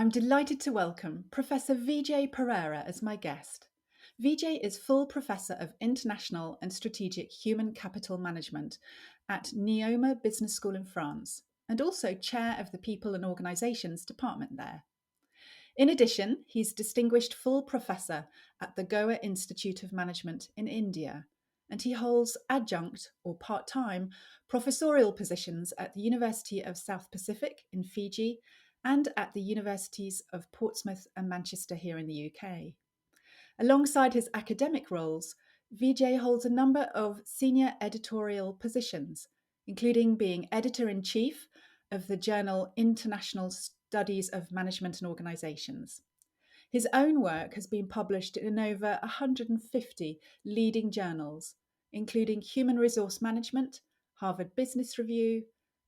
I'm delighted to welcome Professor Vijay Pereira as my guest. Vijay is full professor of international and strategic human capital management at Neoma Business School in France and also chair of the People and Organisations department there. In addition, he's distinguished full professor at the Goa Institute of Management in India, and he holds adjunct or part time professorial positions at the University of South Pacific in Fiji and at the universities of Portsmouth and Manchester here in the UK. Alongside his academic roles, Vijay holds a number of senior editorial positions, including being editor in chief of the journal International Studies of Management and Organisations. His own work has been published in over 150 leading journals, including Human Resource Management, Harvard Business Review,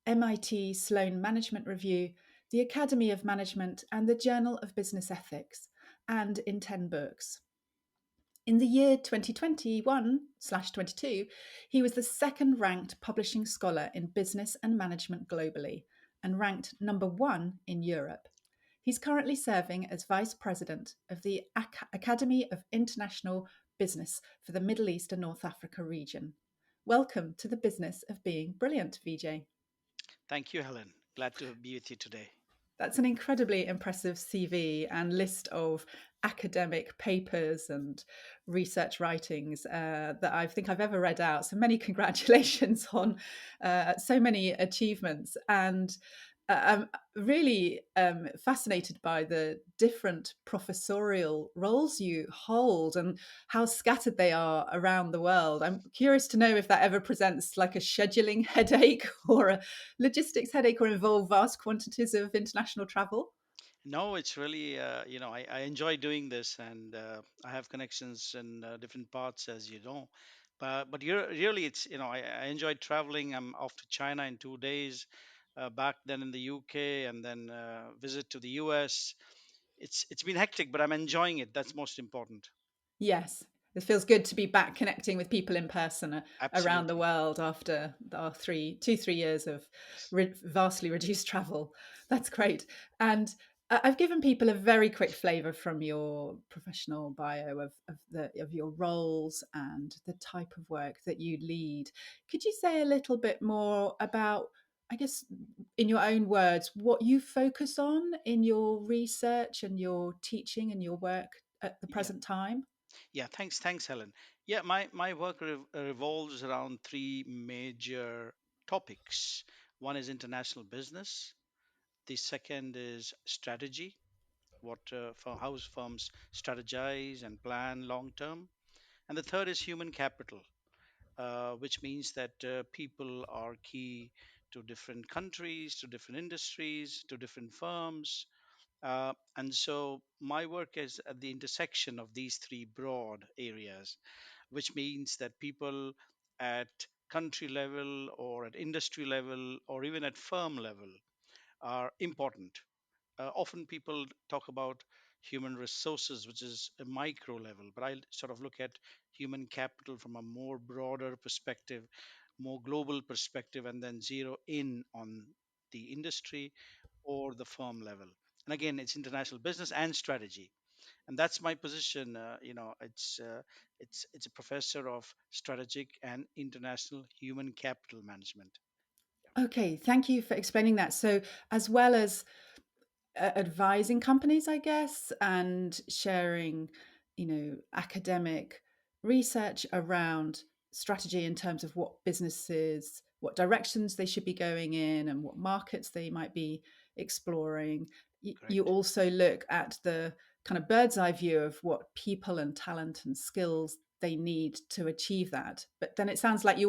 MIT Sloan Management Review, the Academy of Management, and the Journal of Business Ethics, and in 10 books. In the year 2021/22, he was the second ranked publishing scholar in business and management globally and ranked number one in Europe. He's currently serving as vice president of the Academy of International Business for the Middle East and North Africa region. Welcome to the business of being brilliant, Vijay. Thank you, Helen. Glad to be with you today. That's an incredibly impressive CV and list of academic papers and research writings that I think I've ever read out. So many congratulations on so many achievements. And I'm really fascinated by the different professorial roles you hold and how scattered they are around the world. I'm curious to know if that ever presents like a scheduling headache or a logistics headache or involve vast quantities of international travel. No, it's really, I enjoy doing this, and I have connections in different parts, as you know. But really, I enjoyed traveling. I'm off to China in 2 days, back then in the UK, and then visit to the US. It's been hectic, but I'm enjoying it. That's most important. Yes, it feels good to be back connecting with people in person around the Absolutely. world after our 3 years of vastly reduced travel. That's great. And I've given people a very quick flavour from your professional bio of your roles and the type of work that you lead. Could you say a little bit more about, I guess, in your own words, what you focus on in your research and your teaching and your work at the Yeah. present time? Yeah. Thanks, Helen. Yeah, my work revolves around three major topics. One is international business. The second is strategy, for how firms strategize and plan long term. And the third is human capital, which means that people are key to different countries, to different industries, to different firms. And so my work is at the intersection of these three broad areas, which means that people at country level or at industry level or even at firm level are important. Often people talk about human resources, which is a micro level, but I sort of look at human capital from a more broader perspective, more global perspective, and then zero in on the industry or the firm level. And again, it's international business and strategy, and that's my position. It's a professor of strategic and international human capital management. Okay, thank you for explaining that. So, as well as advising companies, I guess, and sharing, academic research around strategy in terms of what businesses, what directions they should be going in, and what markets they might be exploring. You Correct. also look at the kind of bird's eye view of what people and talent and skills they need to achieve that. But then it sounds like you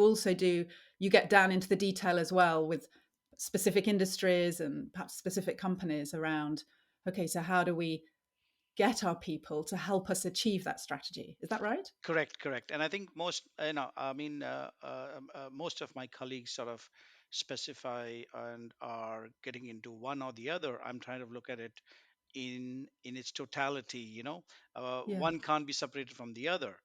get down into the detail as well with specific industries and perhaps specific companies around, okay, so how do we get our people to help us achieve that strategy? Is that right? Correct. And I think most of my colleagues sort of specify and are getting into one or the other. I'm trying to look at it in its totality. Yeah. One can't be separated from the other.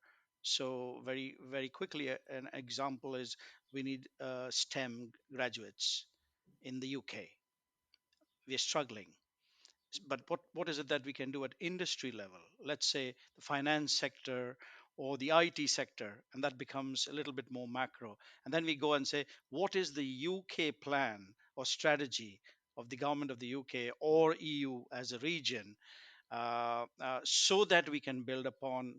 So very quickly, an example is we need STEM graduates in the UK. We're struggling. But what is it that we can do at industry level? Let's say the finance sector or the IT sector, and that becomes a little bit more macro. And then we go and say, what is the UK plan or strategy of the government of the UK or EU as a region, so that we can build upon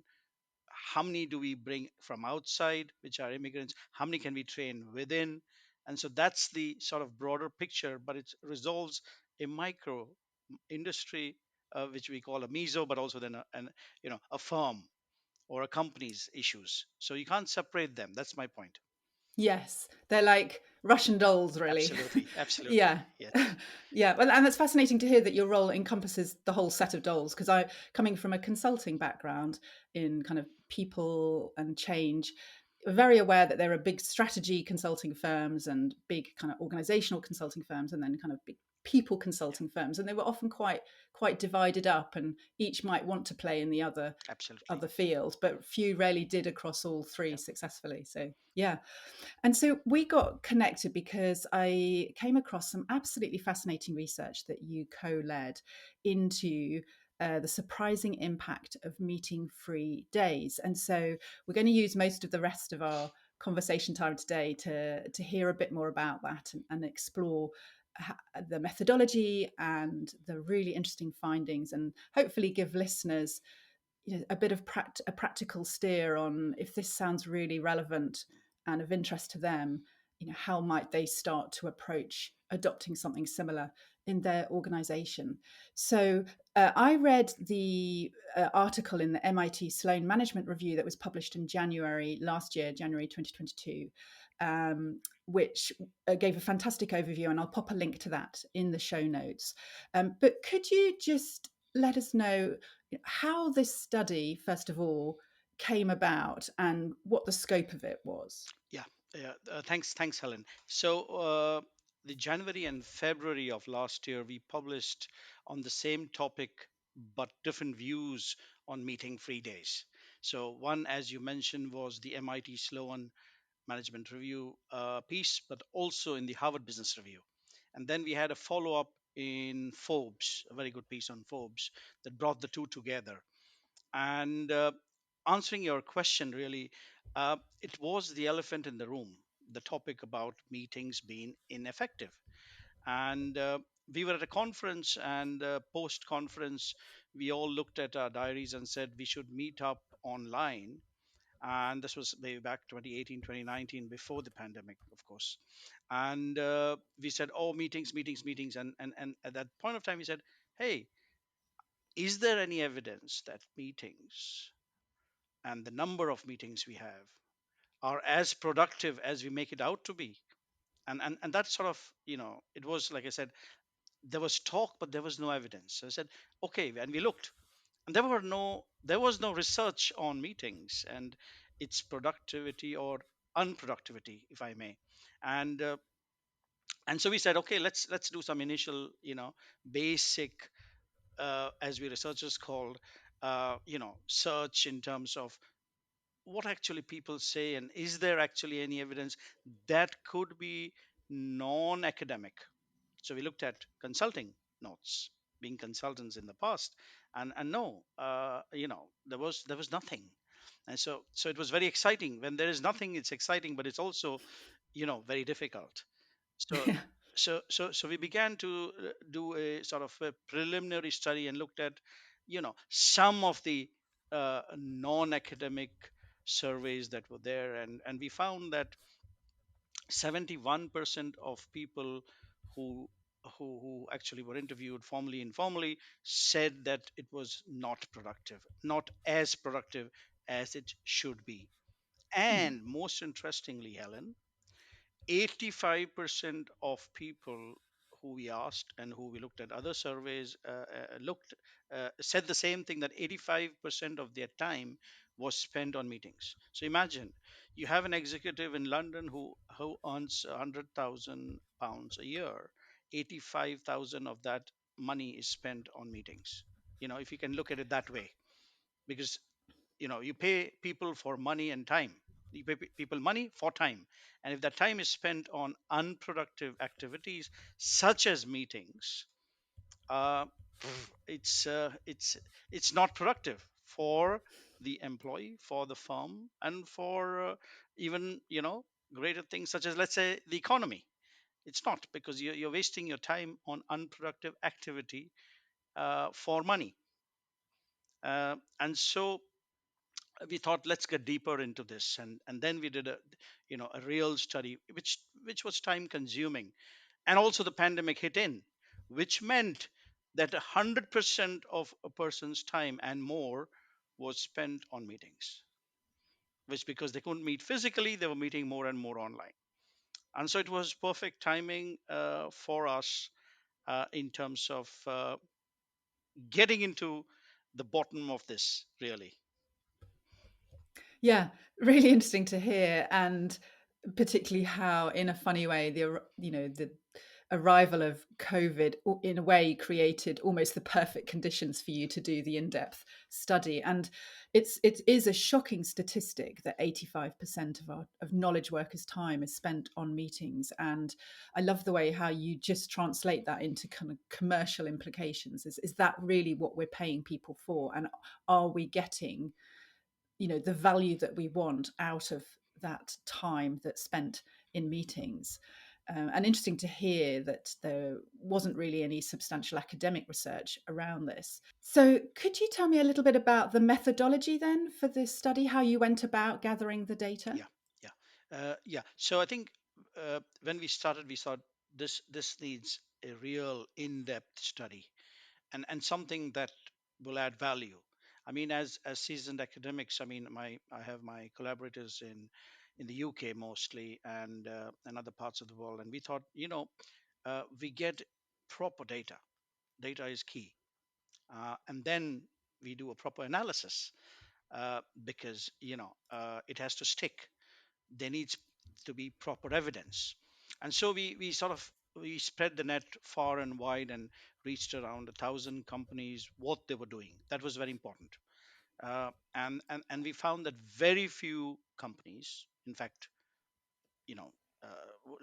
how many do we bring from outside, which are immigrants, how many can we train within. And so that's the sort of broader picture, but it resolves a micro industry, which we call a meso, but also then a firm or a company's issues. So you can't separate them. That's my point. Yes, they're like Russian dolls, really. Absolutely, absolutely, Yeah. yes. Yeah, well, and it's fascinating to hear that your role encompasses the whole set of dolls, because I, coming from a consulting background in kind of people and change, very aware that there are big strategy consulting firms and big kind of organizational consulting firms, and then kind of big people Yeah, consulting firms, and they were often quite divided up, and each might want to play in the absolutely. other field, but few rarely did across all three Yeah. successfully. So yeah. And so we got connected because I came across some absolutely fascinating research that you co led into the surprising impact of meeting free days. And so we're going to use most of the rest of our conversation time today to hear a bit more about that and explore the methodology and the really interesting findings, and hopefully give listeners, a bit of a practical steer on, if this sounds really relevant and of interest to them, how might they start to approach adopting something similar in their organization. So I read the article in the MIT Sloan Management Review that was published in January last year, January 2022, which gave a fantastic overview, and I'll pop a link to that in the show notes. But could you just let us know how this study, first of all, came about and what the scope of it was? Yeah, yeah. Thanks, Helen. So, the January and February of last year, we published on the same topic, but different views on meeting free days. So, one, as you mentioned, was the MIT Sloan Management Review piece, but also in the Harvard Business Review. And then we had a follow up in Forbes, a very good piece on Forbes that brought the two together. And answering your question, really, it was the elephant in the room, the topic about meetings being ineffective. And we were at a conference, and post conference, we all looked at our diaries and said we should meet up online. And this was way back 2018, 2019, before the pandemic, of course. And we said, oh, meetings, meetings, meetings. And at that point of time, we said, hey, is there any evidence that meetings and the number of meetings we have are as productive as we make it out to be? And that sort of, it was like I said, there was talk, but there was no evidence. So I said, okay, and we looked, and there was no research on meetings and its productivity or unproductivity, if I may. And uh, and so we said, okay, let's do some initial, basic, as we researchers called, search in terms of what actually people say, and is there actually any evidence that could be non-academic. So we looked at consulting notes, being consultants in the past, and no, there was nothing. And so it was very exciting. When there is nothing, it's exciting, but it's also, very difficult. So Yeah. so we began to do a sort of a preliminary study and looked at, some of the non-academic surveys that were there, and we found that 71% of people who who actually were interviewed formally, informally, said that it was not productive, not as productive as it should be. Mm. And most interestingly, Helen, 85% of people who we asked and who we looked at other surveys, looked said the same thing, that 85% of their time was spent on meetings. So imagine you have an executive in London who earns £100,000 a year. 85,000 of that money is spent on meetings. If you can look at it that way, because you pay people for money and time. You pay people money for time, and if that time is spent on unproductive activities such as meetings, It's not productive for the employee, for the firm, and for even greater things such as, let's say, the economy. It's not, because you're wasting your time on unproductive activity for money. And so we thought, let's get deeper into this, and then we did a real study, which was time consuming. And also the pandemic hit in, which meant that 100% of a person's time and more was spent on meetings, which, because they couldn't meet physically, they were meeting more and more online. And so it was perfect timing for us in terms of getting into the bottom of this, really. Yeah, really interesting to hear, and particularly how, in a funny way, the arrival of COVID, in a way, created almost the perfect conditions for you to do the in-depth study. And it is a shocking statistic that 85% of our of knowledge workers' time is spent on meetings. And I love the way how you just translate that into kind of commercial implications. Is that really what we're paying people for? And are we getting the value that we want out of that time that's spent in meetings? And interesting to hear that there wasn't really any substantial academic research around this. So could you tell me a little bit about the methodology then for this study, how you went about gathering the data? Yeah, yeah. So I think when we started, we thought this needs a real in-depth study, and something that will add value. I mean, as seasoned academics, I mean, I have my collaborators in the UK mostly, and other parts of the world, and we thought, we get proper data. Data is key, and then we do a proper analysis, because it has to stick. There needs to be proper evidence. And so we sort of we spread the net far and wide and reached around 1,000 companies, what they were doing. That was very important. And we found that very few companies, in fact, you know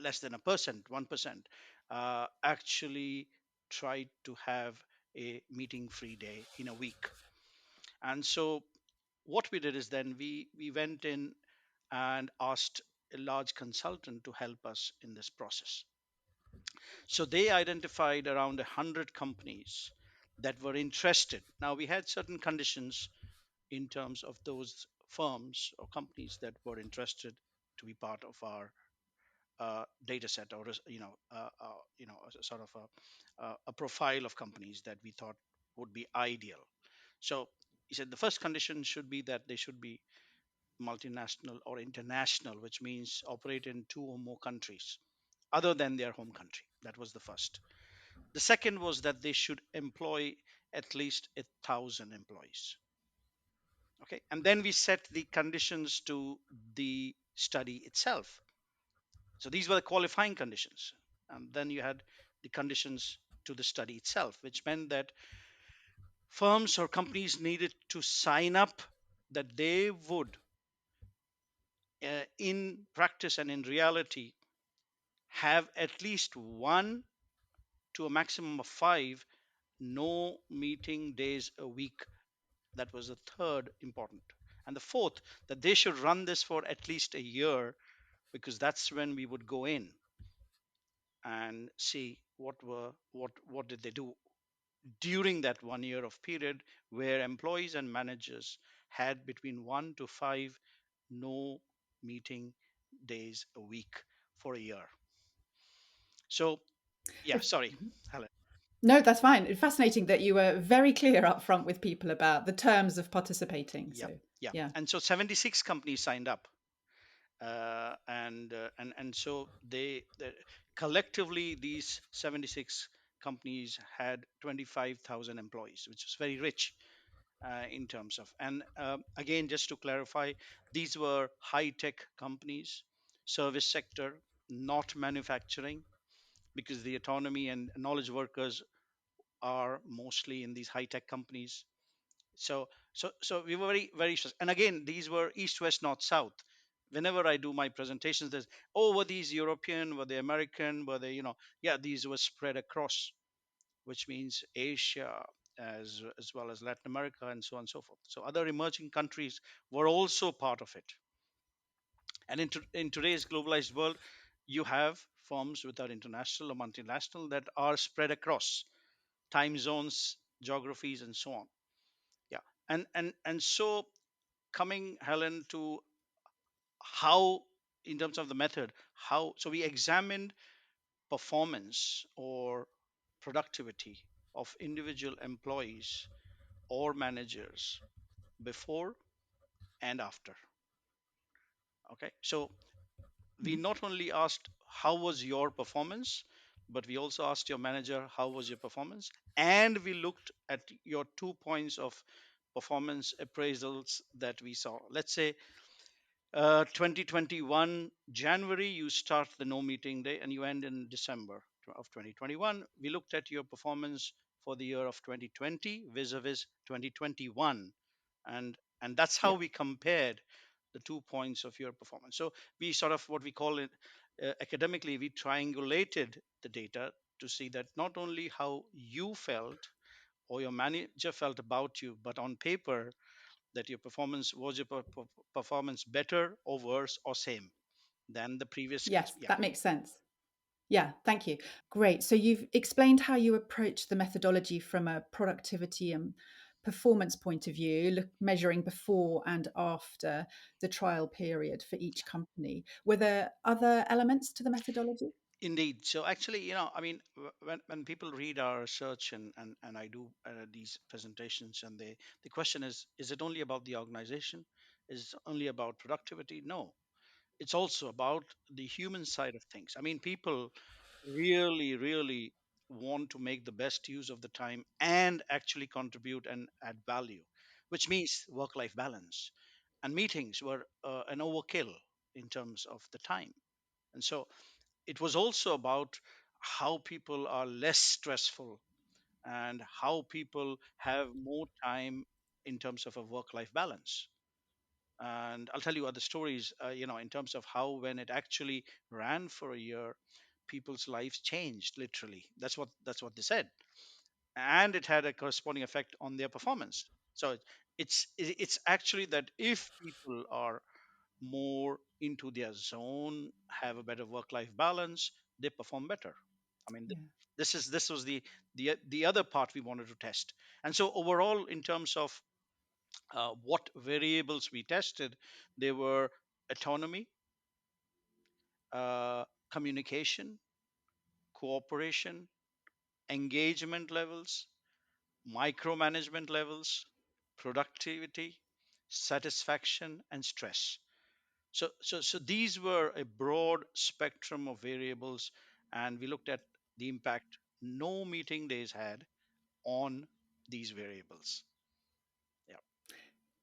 less than 1%, actually tried to have a meeting free day in a week. And so what we did is, then we went in and asked a large consultant to help us in this process. So they identified around 100 companies that were interested. Now, we had certain conditions in terms of those firms or companies that were interested to be part of our data set, or a sort of a profile of companies that we thought would be ideal. So he said the first condition should be that they should be multinational or international, which means operate in two or more countries other than their home country. That was the first. The second was that they should employ at least 1,000 employees. Okay, and then we set the conditions to the study itself. So these were the qualifying conditions, and then you had the conditions to the study itself, which meant that firms or companies needed to sign up that they would, in practice and in reality, have at least one to a maximum of five no meeting days a week. That was the third important. And the fourth, that they should run this for at least a year, because that's when we would go in and see what did they do during that 1 year of period, where employees and managers had between one to five no meeting days a week for a year. So yeah, sorry, Mhm. Helen. No, that's fine. It's fascinating that you were very clear up front with people about the terms of participating. Yeah, So, yeah. yeah. And so 76 companies signed up, and so collectively, these 76 companies had 25,000 employees, which is very rich in terms of. And again, just to clarify, these were high tech companies, service sector, not manufacturing, because the autonomy and knowledge workers are mostly in these high tech companies. So we were very stressed. And again, these were east, west, north, south. Whenever I do my presentations, there's, oh, were these European, were they American, were they, yeah, these were spread across. which means Asia, as well as Latin America, and so on and so forth. So other emerging countries were also part of it. And in today's globalized world, you have firms that are international or multinational that are spread across time zones, geographies, and so on. Yeah, and so coming, Helen, to how, in terms of the method, how so we examined performance or productivity of individual employees or managers before and after. Okay, so we Mhm. not only asked how was your performance, but we also asked your manager how was your performance, and we looked at your 2 points of performance appraisals that we saw. Let's say 2021 January, you start the no meeting day and you end in December of 2021. We looked at your performance for the year of 2020 vis-a-vis 2021, and that's how Yeah. we compared the 2 points of your performance. So we sort of, what we call it academically, we triangulated the data to see that not only how you felt or your manager felt about you, but on paper, that your performance was your performance better or worse or same than the previous. Yes, Yeah, that makes sense. Yeah, thank you. Great. So you've explained how you approach the methodology from a productivity and performance point of view, measuring before and after the trial period for each company. Were there other elements to the methodology? indeed. So actually, I mean, when people read our research, and I do these presentations, and the question is it only about the organization? Is it only about productivity? No, it's also about the human side of things. I mean, people really, really want to make the best use of the time and actually contribute and add value, which means work life balance. And meetings were an overkill in terms of the time. And so it was also about how people are less stressful and how people have more time in terms of a work life balance. And I'll tell you other stories, in terms of how, when it actually ran for a year, people's lives changed literally. That's what they said, and it had a corresponding effect on their performance. So it's actually that if people are more into their zone, have a better work-life balance, they perform better. I mean, Yeah. this was the other part we wanted to test. And so overall, in terms of what variables we tested, they were autonomy, uh, communication, cooperation, engagement levels, micromanagement levels, productivity, satisfaction, and stress. So these were a broad spectrum of variables, and we looked at the impact no meeting days had on these variables. Yeah,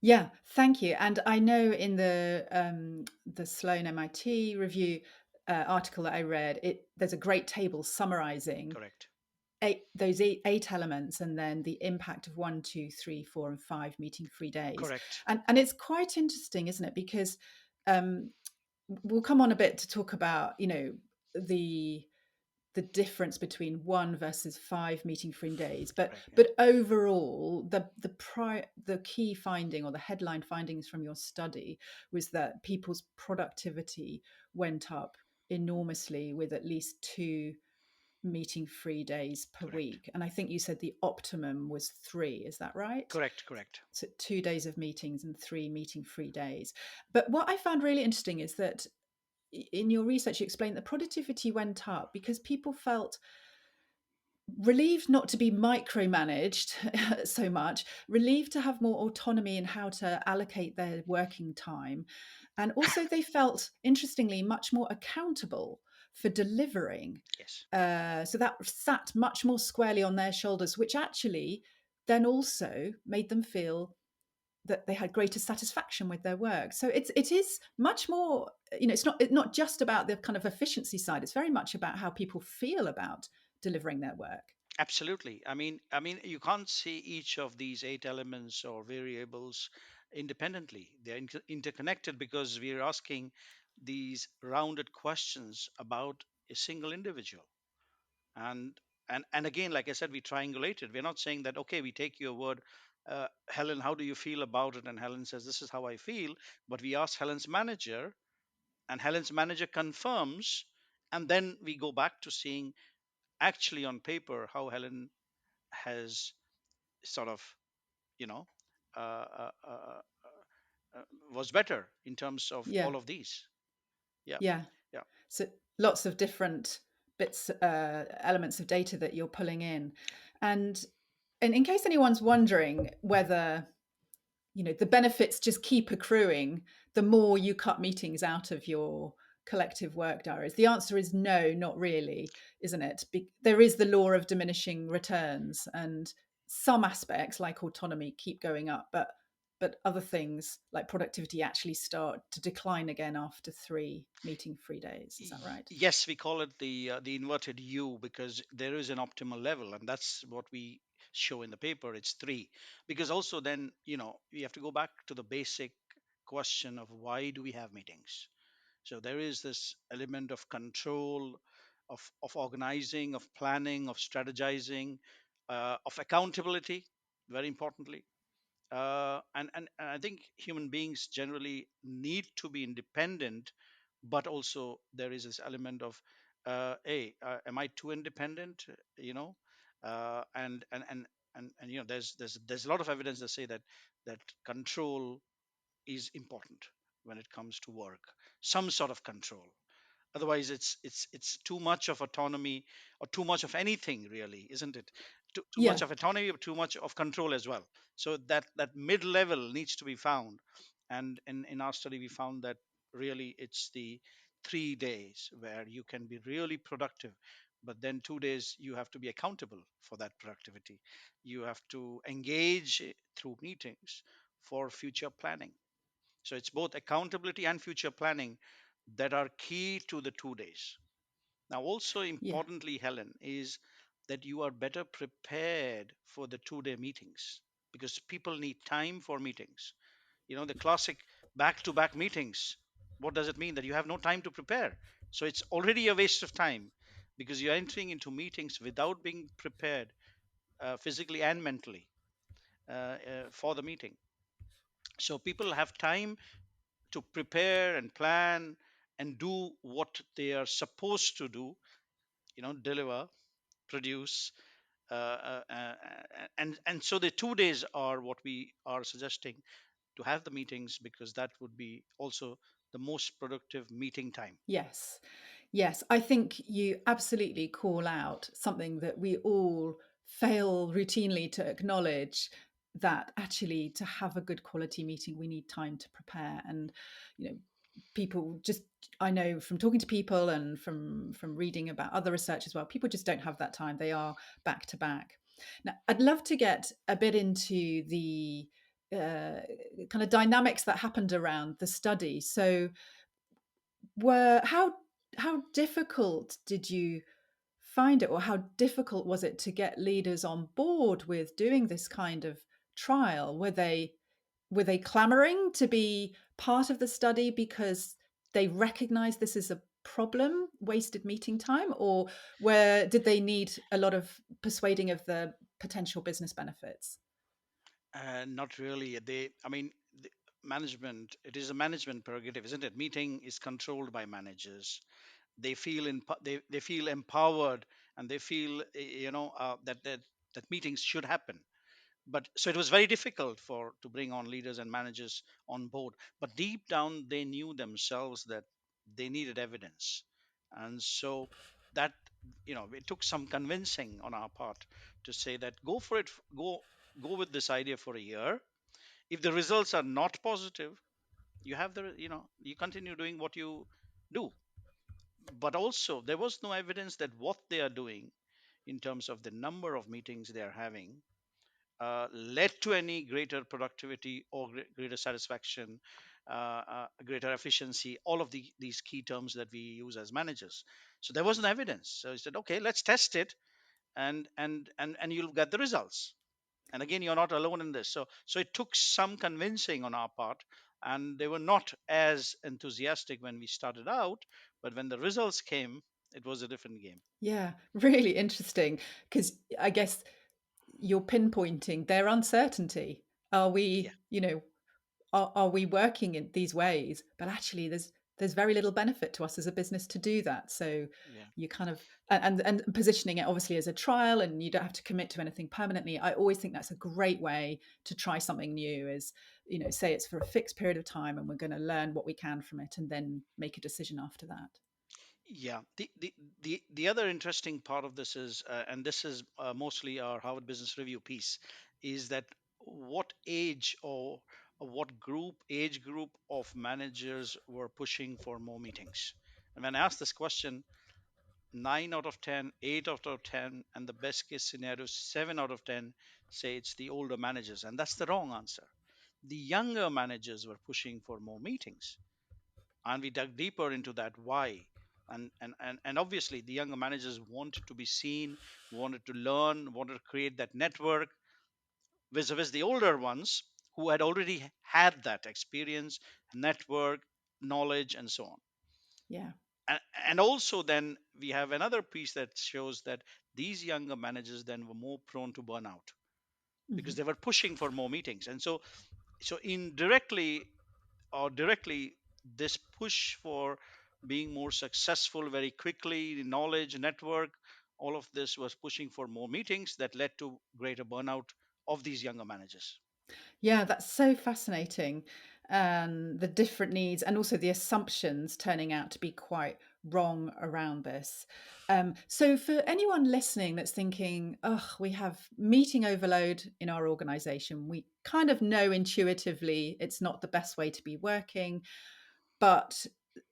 Yeah, thank you. And I know in the Sloan MIT review article that I read, there's a great table summarizing correct, those eight elements and then the impact of 1, 2, 3, 4, and 5 meeting free days. correct, And it's quite interesting, isn't it? Because um, we'll come on a bit to talk about, the the difference between 1 versus 5 meeting free days, but correct. Yeah, but overall the key finding or the headline findings from your study was that people's productivity went up enormously with at least 2 meeting free days per correct, week. And I think you said the optimum was 3. Is that right? correct, correct. So 2 days of meetings and 3 meeting free days. But what I found really interesting is that in your research, you explained that productivity went up because people felt relieved not to be micromanaged so much, relieved to have more autonomy in how to allocate their working time. And also, they felt, interestingly, much more accountable for delivering. Yes, So that sat much more squarely on their shoulders, which actually then also made them feel that they had greater satisfaction with their work. So it is much more, it's not just about the kind of efficiency side. It's very much about how people feel about delivering their work. absolutely. I mean, you can't see each of these eight elements or variables independently. They're interconnected because we're asking these rounded questions about a single individual. And And again, like I said, we triangulated. We're not saying that, okay, we take your word, Helen, how do you feel about it? And Helen says, this is how I feel. But we ask Helen's manager, and Helen's manager confirms. And then we go back to seeing actually on paper how Helen has sort of, you know, uh, uh, uh, uh, was better in terms of Yeah. all of these. Yeah. Yeah. Yeah. So lots of different bits, elements of data that you're pulling in. And and in case anyone's wondering whether, the benefits just keep accruing the more you cut meetings out of your collective work diaries, the answer is no, not really, isn't it? There is the law of diminishing returns, and some aspects like autonomy keep going up, but other things like productivity actually start to decline again after 3 meeting free days. Is that right? Yes, we call it the inverted U, because there is an optimal level, and that's what we show in the paper. It's three, because also then we have to go back to the basic question of why do we have meetings. So there is this element of control, of organizing, of planning, of strategizing, of accountability, very importantly. And I think human beings generally need to be independent, but also there is this element of, hey, am I too independent? You know, and there's a lot of evidence that say that control is important when it comes to work. Some sort of control. Otherwise, it's too much of autonomy, or too much of anything, really, isn't it? Too much Yeah. of autonomy, but too much of control as well. So that mid level needs to be found. And in our study, we found that really it's the 3 days where you can be really productive, but then 2 days you have to be accountable for that productivity. You have to engage through meetings for future planning. So it's both accountability and future planning that are key to the 2 days. Now, also Yeah. importantly, Helen, is that you are better prepared for the 2 day meetings, because people need time for meetings. The classic back to back meetings. What does it mean? That you have no time to prepare. So it's already a waste of time, because you're entering into meetings without being prepared, physically and mentally, for the meeting. So people have time to prepare and plan and do what they are supposed to do, deliver, produce, and so the 2 days are what we are suggesting to have the meetings, because that would be also the most productive meeting time. Yes. Yes. I think you absolutely call out something that we all fail routinely to acknowledge, that actually to have a good quality meeting, we need time to prepare. And, you know, people just, I know from talking to people and from reading about other research as well, people just don't have that time. They are back to back. Now, I'd love to get a bit into the kind of dynamics that happened around the study. So, were how difficult did you find it, or how difficult was it to get leaders on board with doing this kind of trial? Were they clamoring to be part of the study because they recognize this is a problem, wasted meeting time, or where did they need a lot of persuading of the potential business benefits? Not really. The management, it is a management prerogative, isn't it? Meeting is controlled by managers. They feel empowered, and they feel, that meetings should happen. But so it was very difficult for to bring on leaders and managers on board, but deep down they knew themselves that they needed evidence. And so that, it took some convincing on our part to say that go for it, go with this idea for a year. If the results are not positive, you have the you know you continue doing what you do. But also there was no evidence that what they are doing in terms of the number of meetings they are having led to any greater productivity or greater satisfaction, greater efficiency, all of these key terms that we use as managers. So there was no evidence. So he said, okay, let's test it, and you'll get the results. And again, you're not alone in this. So it took some convincing on our part, and they were not as enthusiastic when we started out, but when the results came, It was a different game. Yeah, really interesting. Because I guess you're pinpointing their uncertainty. Are Yeah, we, are we working in these ways? But actually, there's very little benefit to us as a business to do that. So yeah. you kind of and positioning it obviously as a trial, and you don't have to commit to anything permanently. I always think that's a great way to try something new. Is say it's for a fixed period of time, and we're going to learn what we can from it, and then make a decision after that. Yeah, the other interesting part of this is, and this is mostly our Harvard Business Review piece, is that what age or what age group of managers were pushing for more meetings. And when I asked this question, 9 out of 10, 8 out of 10, and the best case scenario, 7 out of 10 say it's the older managers, and that's the wrong answer. The younger managers were pushing for more meetings, and we dug deeper into that why. And obviously the younger managers wanted to be seen, wanted to learn, wanted to create that network, vis-a-vis the older ones who had already had that experience, network, knowledge, and so on. Yeah. And also then we have another piece that shows that these younger managers then were more prone to burnout Hmm. because they were pushing for more meetings. And so indirectly or directly, this push for being more successful very quickly, knowledge, network, all of this was pushing for more meetings that led to greater burnout of these younger managers. Yeah, that's so fascinating. And the different needs and also the assumptions turning out to be quite wrong around this. So, for anyone listening that's thinking, oh, we have meeting overload in our organization, we kind of know intuitively it's not the best way to be working, but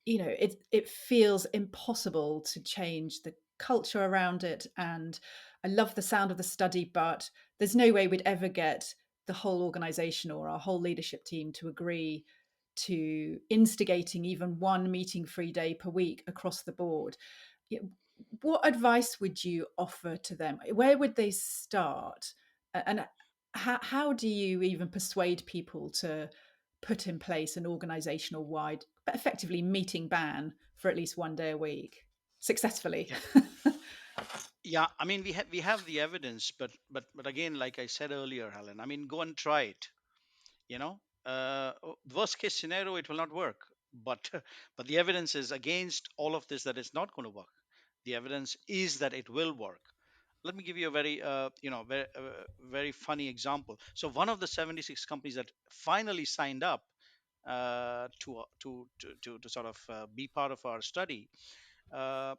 it feels impossible to change the culture around it. And I love the sound of the study, but there's no way we'd ever get the whole organization or our whole leadership team to agree to instigating even one meeting free day per week across the board. Yeah, what advice would you offer to them? Where would they start? And how do you even persuade people to put in place an organizational wide, but effectively meeting ban for at least one day a week successfully? Yeah, yeah. I mean, we have the evidence, but again, like I said earlier, Helen, I mean, go and try it. You know, worst case scenario, it will not work. But but the evidence is against all of this that it's not going to work. The evidence is that it will work. Let me give you a very very funny example. So one of the 76 companies that finally signed up to sort of be part of our study uh,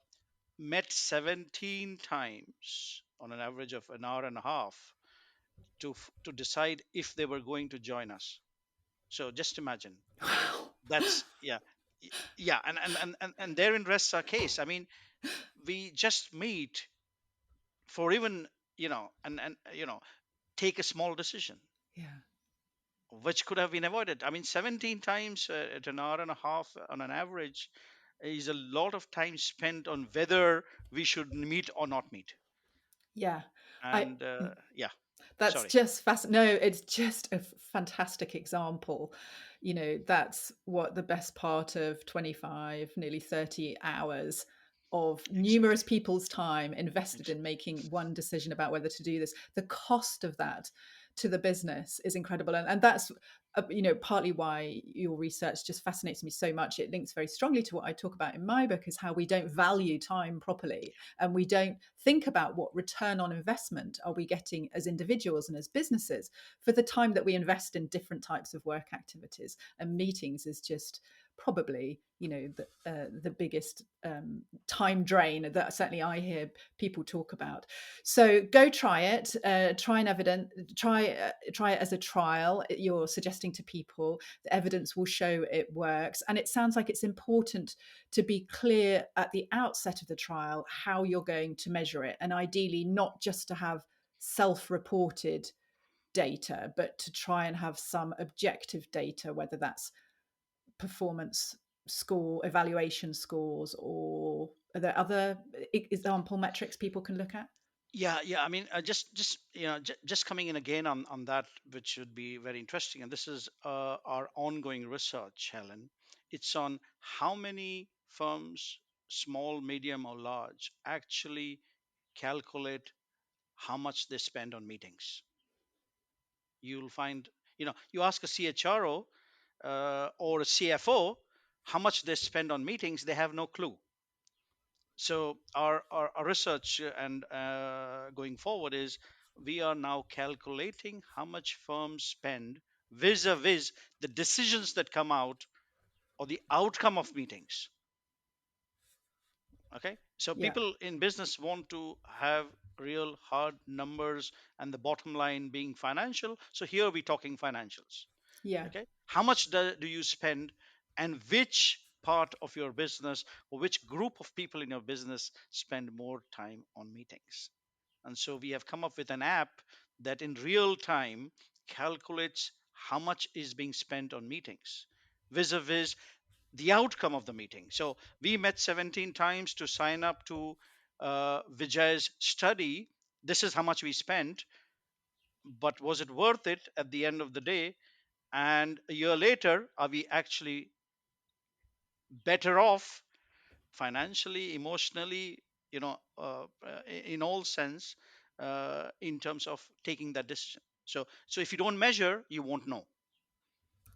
met 17 times on an average of an hour and a half to decide if they were going to join us. So just imagine. Wow. That's yeah. Yeah, and therein rests our case. I mean, we just meet for even and take a small decision Yeah. which could have been avoided. I mean, 17 times at an hour and a half on an average is a lot of time spent on whether we should meet or not meet. Yeah. I And yeah, That's sorry. just No, it's just a fantastic example. That's what the best part of 25, nearly 30 hours of numerous Exactly. people's time invested in Exactly. making one decision about whether to do this. The cost of that to the business is incredible. And that's, partly why your research just fascinates me so much. It links very strongly to what I talk about in my book, is how we don't value time properly, and we don't think about what return on investment are we getting as individuals and as businesses for the time that we invest in different types of work activities. And meetings is just probably the biggest time drain that certainly I hear people talk about. So go try it. Try an evidence. Try it as a trial. You're suggesting to people the evidence will show it works, and it sounds like it's important to be clear at the outset of the trial how you're going to measure it, and ideally not just to have self-reported data, but to try and have some objective data, whether that's performance score, evaluation scores, or are there other example metrics people can look at? Yeah, yeah. I mean, just just coming in again on that, which would be very interesting. And this is our ongoing research, Helen. It's on how many firms. small, medium, or large, actually calculate how much they spend on meetings. You'll find, you ask a CHRO or a CFO how much they spend on meetings, they have no clue. So our research and going forward is we are now calculating how much firms spend vis-a-vis the decisions that come out or the outcome of meetings. Okay, so Yeah. people in business want to have real hard numbers and the bottom line being financial. So here we're talking financials. Yeah. Okay, how much do you spend, and which part of your business or which group of people in your business spend more time on meetings? And so we have come up with an app that in real time calculates how much is being spent on meetings vis-a-vis the outcome of the meeting. So we met 17 times to sign up to Vijay's study. This is how much we spent, but was it worth it at the end of the day? And a year later, are we actually better off financially, emotionally, in all sense, in terms of taking that decision? So if you don't measure, you won't know.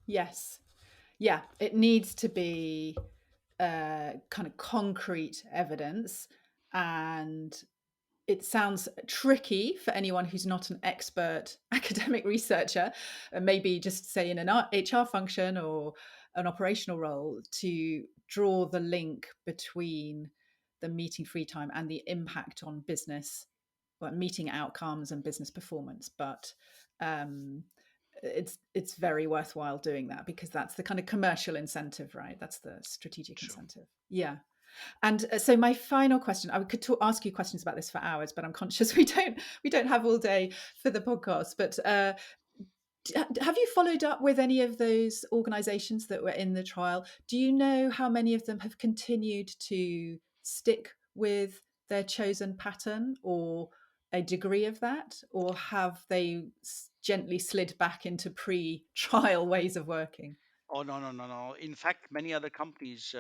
Yes. Yeah. It needs to be kind of concrete evidence, and it sounds tricky for anyone who's not an expert academic researcher, and maybe just say in an HR function or an operational role, to draw the link between the meeting free time and the impact on business, well, meeting outcomes and business performance. But um, it's very worthwhile doing that, because that's the kind of commercial incentive, right? That's the strategic True. incentive. Yeah. And so my final question, I could ask you questions about this for hours, but I'm conscious we don't have all day for the podcast. But have you followed up with any of those organisations that were in the trial? Do you know how many of them have continued to stick with their chosen pattern, or a degree of that, or have they gently slid back into pre-trial ways of working? Oh, no, no, no, no. In fact, many other companies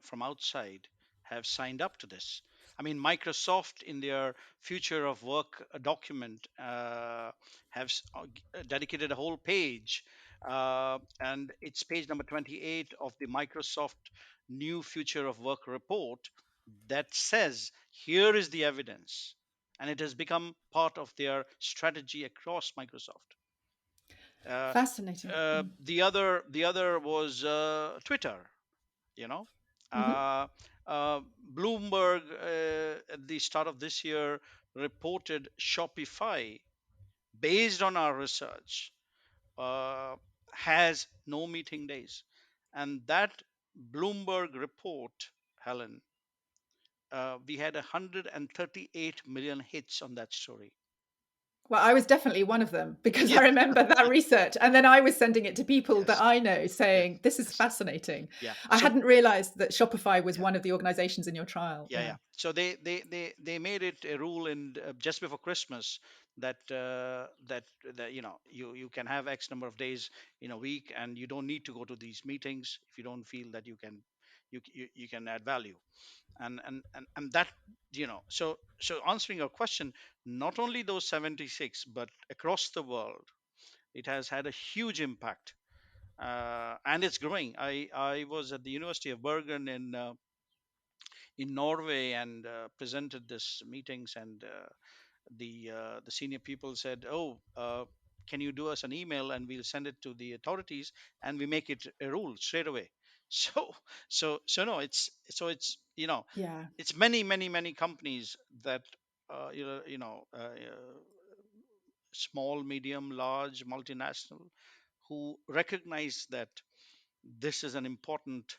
from outside have signed up to this. I mean, Microsoft, in their future of work document, have dedicated a whole page, and it's page number 28 of the Microsoft new future of work report, that says here is the evidence, and it has become part of their strategy across Microsoft. Uh, Fascinating. the other was Twitter. You know, Mm-hmm. uh, uh, Bloomberg at the start of this year reported Shopify, based on our research, uh, has no meeting days, and that Bloomberg report, Helen, we had 138 million hits on that story. Well, I was definitely one of them, because I Yes, remember that research. And then I was sending it to people that yes, I know, yes, saying, this is yes. fascinating. Yeah. I So hadn't realized that Shopify was yeah. one of the organizations in your trial. Yeah, Yeah. yeah. So they made it a rule in just before Christmas that that you can have X number of days in a week, and you don't need to go to these meetings if you don't feel that you can add value. And that, so answering your question, not only those 76, but across the world, it has had a huge impact, and it's growing. I was at the University of Bergen in Norway and presented this meetings, and the senior people said, "Oh, can you do us an email and we'll send it to the authorities and we make it a rule straight away." So, so no, it's Yeah. it's many companies that small, medium, large, multinational, who recognize that this is an important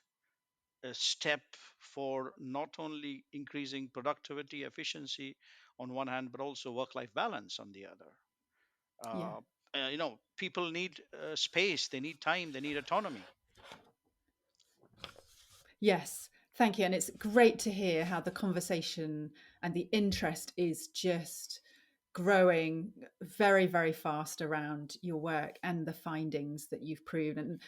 a step for not only increasing productivity, efficiency on one hand, but also work-life balance on the other. Yeah. People need space, they need time, they need autonomy. Yes. Thank you. And it's great to hear how the conversation and the interest is just growing very, very fast around your work and the findings that you've proven.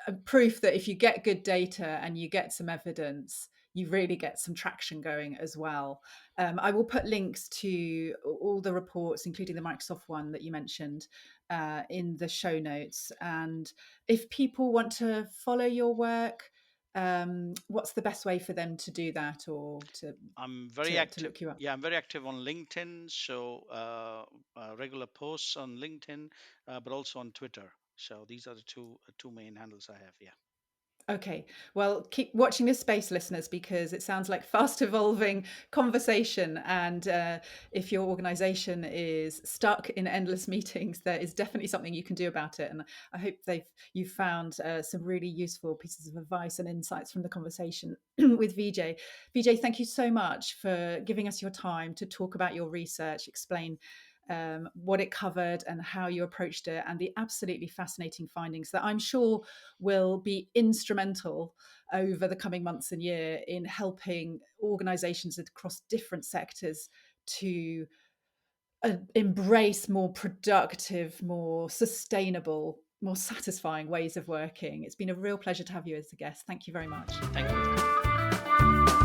And proof that if you get good data and you get some evidence, you really get some traction going as well. I will put links to all the reports, including the Microsoft one that you mentioned, in the show notes. And if people want to follow your work, what's the best way for them to do that, or I'm very to active. look you up? Yeah, I'm very active on LinkedIn. So regular posts on LinkedIn, but also on Twitter. So these are the two main handles I have. Yeah. Okay. Well, keep watching this space, listeners, because it sounds like fast evolving conversation. And if your organization is stuck in endless meetings, there is definitely something you can do about it. And I hope you've found some really useful pieces of advice and insights from the conversation with Vijay. Vijay, thank you so much for giving us your time to talk about your research, explain what it covered and how you approached it, and the absolutely fascinating findings that I'm sure will be instrumental over the coming months and year in helping organizations across different sectors to embrace more productive, more sustainable, more satisfying ways of working. It's been a real pleasure to have you as a guest. Thank you very much. Thank you.